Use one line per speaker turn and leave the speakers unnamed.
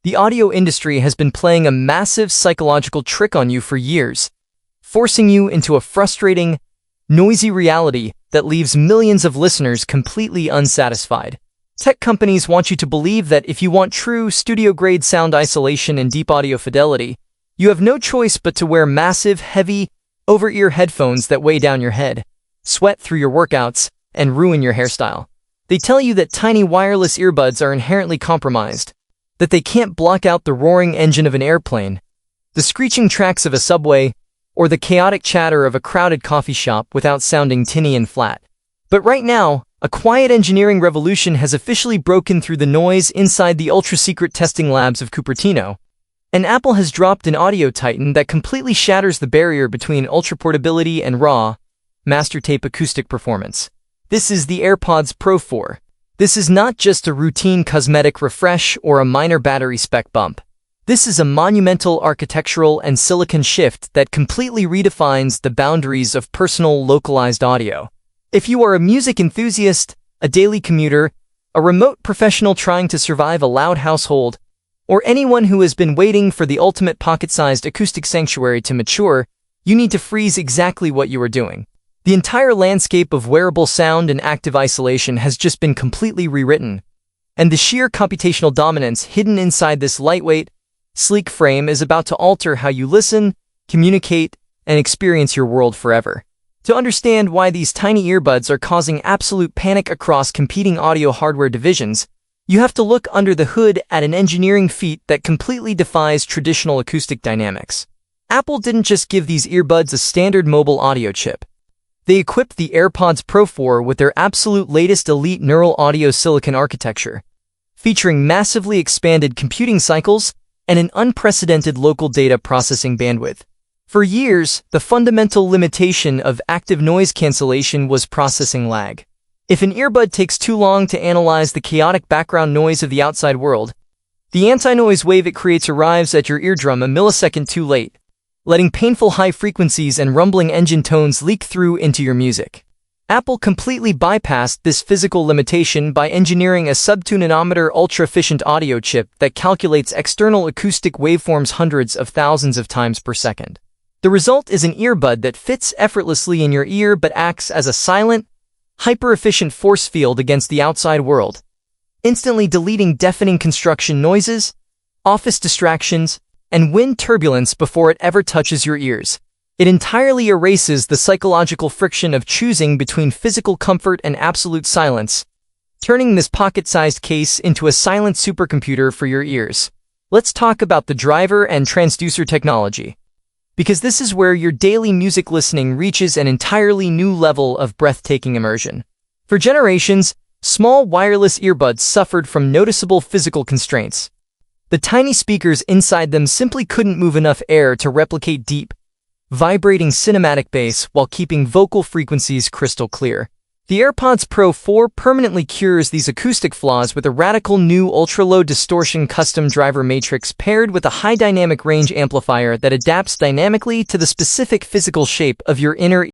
The audio industry has been playing a massive psychological trick on you for years, forcing you into a frustrating, noisy reality that leaves millions of listeners completely unsatisfied. Tech companies want you to believe that if you want true studio-grade sound isolation and deep audio fidelity, you have no choice but to wear massive, heavy, over-ear headphones that weigh down your head, sweat through your workouts, and ruin your hairstyle. They tell you that tiny wireless earbuds are inherently compromised, that they can't block out the roaring engine of an airplane, the screeching tracks of a subway, or the chaotic chatter of a crowded coffee shop without sounding tinny and flat. But right now, a quiet engineering revolution has officially broken through the noise inside the ultra-secret testing labs of Cupertino, and Apple has dropped an audio titan that completely shatters the barrier between ultra-portability and raw, master-tape acoustic performance. This is the AirPods Pro 4. This is not just a routine cosmetic refresh or a minor battery spec bump. This is a monumental architectural and silicon shift that completely redefines the boundaries of personal localized audio. If you are a music enthusiast, a daily commuter, a remote professional trying to survive a loud household, or anyone who has been waiting for the ultimate pocket-sized acoustic sanctuary to mature, you need to freeze exactly what you are doing. The entire landscape of wearable sound and active isolation has just been completely rewritten, and the sheer computational dominance hidden inside this lightweight, sleek frame is about to alter how you listen, communicate, and experience your world forever. To understand why these tiny earbuds are causing absolute panic across competing audio hardware divisions, you have to look under the hood at an engineering feat that completely defies traditional acoustic dynamics. Apple didn't just give these earbuds a standard mobile audio chip. They equipped the AirPods Pro 4 with their absolute latest elite neural audio silicon architecture, featuring massively expanded computing cycles and an unprecedented local data processing bandwidth. For years, the fundamental limitation of active noise cancellation was processing lag. If an earbud takes too long to analyze the chaotic background noise of the outside world, the anti-noise wave it creates arrives at your eardrum a millisecond too late, letting painful high frequencies and rumbling engine tones leak through into your music. Apple completely bypassed this physical limitation by engineering a sub-2 nanometer ultra-efficient audio chip that calculates external acoustic waveforms hundreds of thousands of times per second. The result is an earbud that fits effortlessly in your ear but acts as a silent, hyper-efficient force field against the outside world, instantly deleting deafening construction noises, office distractions, and wind turbulence before it ever touches your ears. It entirely erases the psychological friction of choosing between physical comfort and absolute silence, turning this pocket-sized case into a silent supercomputer for your ears. Let's talk about the driver and transducer technology, because this is where your daily music listening reaches an entirely new level of breathtaking immersion. For generations, small wireless earbuds suffered from noticeable physical constraints. The tiny speakers inside them simply couldn't move enough air to replicate deep, vibrating cinematic bass while keeping vocal frequencies crystal clear. The AirPods Pro 4 permanently cures these acoustic flaws with a radical new ultra-low distortion custom driver matrix paired with a high dynamic range amplifier that adapts dynamically to the specific physical shape of your inner